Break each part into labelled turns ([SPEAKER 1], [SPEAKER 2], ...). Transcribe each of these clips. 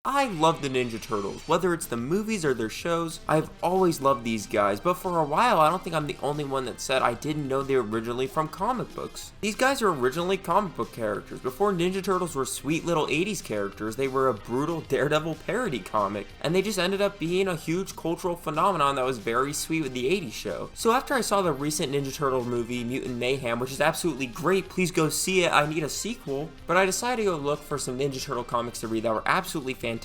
[SPEAKER 1] I love the Ninja Turtles. Whether it's the movies or their shows, I've always loved these guys, but for a while I don't think I'm the only one that said I didn't know they were originally from comic books. These guys are originally comic book characters. Before Ninja Turtles were sweet little 80s characters, they were a brutal Daredevil parody comic, and they just ended up being a huge cultural phenomenon that was very sweet with the 80s show. So after I saw the recent Ninja Turtle movie, Mutant Mayhem, which is absolutely great, please go see it, I need a sequel, but I decided to go look for some Ninja Turtle comics to read that were absolutely fantastic.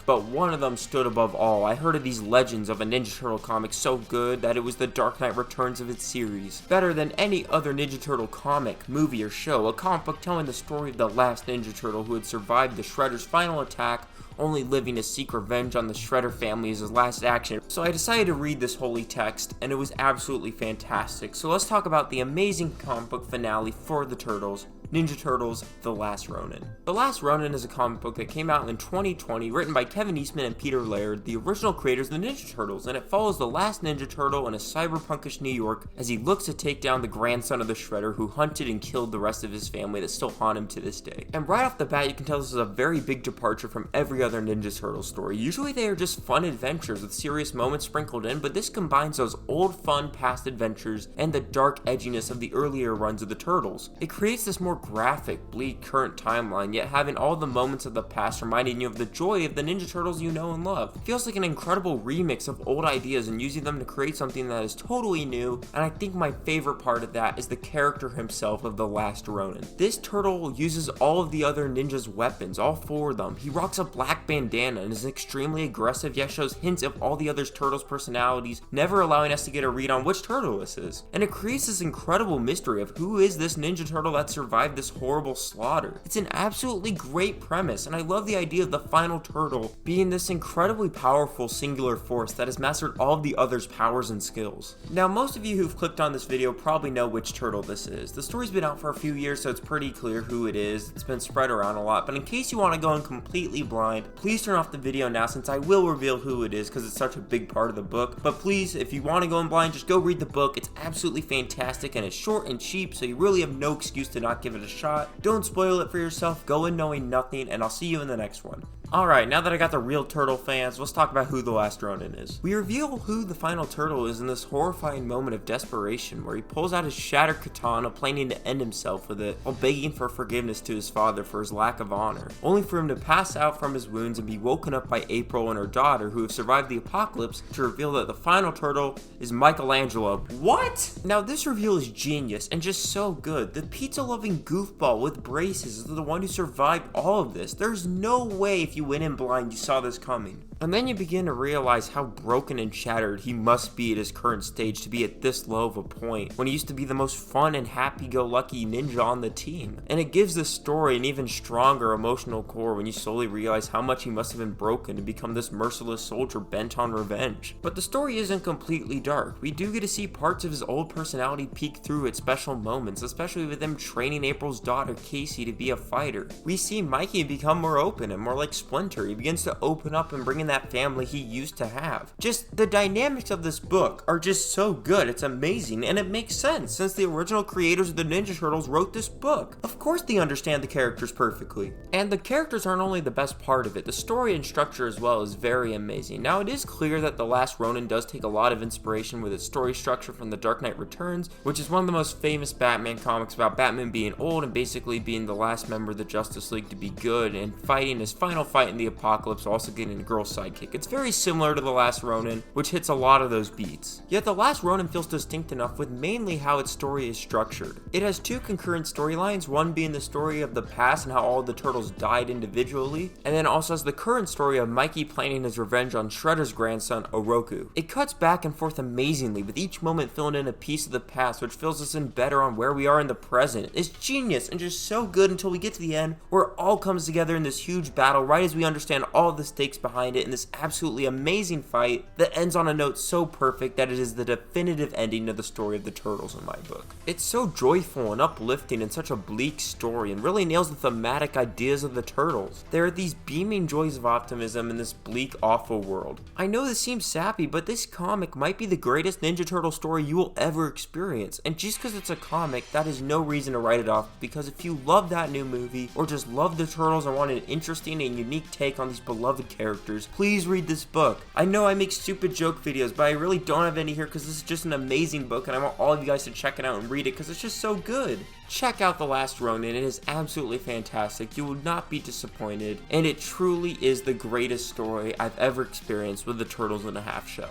[SPEAKER 1] But one of them stood above all. I heard of these legends of a Ninja Turtle comic so good that it was the Dark Knight Returns of its series. Better than any other Ninja Turtle comic, movie, or show, a comic book telling the story of the last Ninja Turtle who had survived the Shredder's final attack, only living to seek revenge on the Shredder family as his last action. So I decided to read this holy text, and it was absolutely fantastic. So let's talk about the amazing comic book finale for the Turtles, Ninja Turtles: The Last Ronin. The Last Ronin is a comic book that came out in 2020, written by Kevin Eastman and Peter Laird, the original creators of the Ninja Turtles, and it follows the last Ninja Turtle in a cyberpunkish New York as he looks to take down the grandson of the Shredder who hunted and killed the rest of his family that still haunt him to this day. And right off the bat, you can tell this is a very big departure from every other Ninja Turtle story. Usually they are just fun adventures with serious moments sprinkled in, but this combines those old fun past adventures and the dark edginess of the earlier runs of the Turtles. It creates this more graphic, bleak current timeline, yet having all the moments of the past reminding you of the joy of the Ninja Turtles you know and love. It feels like an incredible remix of old ideas and using them to create something that is totally new, and I think my favorite part of that is the character himself of the Last Ronin. This turtle uses all of the other ninjas' weapons, all four of them. He rocks a black bandana and is extremely aggressive, yet shows hints of all the other turtles' personalities, never allowing us to get a read on which turtle this is. And it creates this incredible mystery of who is this Ninja Turtle that survived this horrible slaughter. It's an absolutely great premise, and I love the idea of the final turtle being this incredibly powerful singular force that has mastered all of the others' powers and skills. Now, most of you who've clicked on this video probably know which turtle this is. The story's been out for a few years, so it's pretty clear who it is. It's been spread around a lot, but in case you want to go in completely blind, please turn off the video now since I will reveal who it is because it's such a big part of the book. But please, if you want to go in blind, just go read the book. It's absolutely fantastic and it's short and cheap, so you really have no excuse to not give it a shot. Don't spoil it for yourself, go in knowing nothing, and I'll see you in the next one. Alright, now that I got the real turtle fans, let's talk about who the Last Ronin is. We reveal who the final turtle is in this horrifying moment of desperation where he pulls out his shattered katana, planning to end himself with it, while begging for forgiveness to his father for his lack of honor, only for him to pass out from his wounds and be woken up by April and her daughter who have survived the apocalypse to reveal that the final turtle is Michelangelo. What? Now this reveal is genius and just so good. The pizza-loving goofball with braces is the one who survived all of this. There's no way if you went in blind you saw this coming. And then you begin to realize how broken and shattered he must be at his current stage to be at this low of a point, when he used to be the most fun and happy-go-lucky ninja on the team. And it gives this story an even stronger emotional core when you slowly realize how much he must have been broken to become this merciless soldier bent on revenge. But the story isn't completely dark. We do get to see parts of his old personality peek through at special moments, especially with him training April's daughter Casey to be a fighter. We see Mikey become more open and more like Splinter. He begins to open up and bring in that family he used to have. Just the dynamics of this book are just so good, it's amazing, and it makes sense since the original creators of the Ninja Turtles wrote this book. Of course they understand the characters perfectly. And the characters aren't only the best part of it, the story and structure as well is very amazing. Now it is clear that The Last Ronin does take a lot of inspiration with its story structure from The Dark Knight Returns, which is one of the most famous Batman comics about Batman being old and basically being the last member of the Justice League to be good and fighting his final fight in the apocalypse, also getting a girl sidekick. It's very similar to The Last Ronin, which hits a lot of those beats. Yet The Last Ronin feels distinct enough with mainly how its story is structured. It has two concurrent storylines, one being the story of the past and how all the turtles died individually, and then also has the current story of Mikey planning his revenge on Shredder's grandson, Oroku. It cuts back and forth amazingly, with each moment filling in a piece of the past, which fills us in better on where we are in the present. It's genius and just so good until we get to the end, where it all comes together in this huge battle right as we understand all the stakes behind it in this absolutely amazing fight that ends on a note so perfect that it is the definitive ending to the story of the Turtles in my book. It's so joyful and uplifting in such a bleak story and really nails the thematic ideas of the Turtles. There are these beaming joys of optimism in this bleak, awful world. I know this seems sappy, but this comic might be the greatest Ninja Turtle story you will ever experience, and just because it's a comic, that is no reason to write it off, because if you love that new movie or just love the Turtles and want an interesting and unique unique take on these beloved characters, please read this book. I know I make stupid joke videos, but I really don't have any here because this is just an amazing book and I want all of you guys to check it out and read it because it's just so good. Check out The Last Ronin, it is absolutely fantastic, you will not be disappointed, and it truly is the greatest story I've ever experienced with the Turtles in a Half show.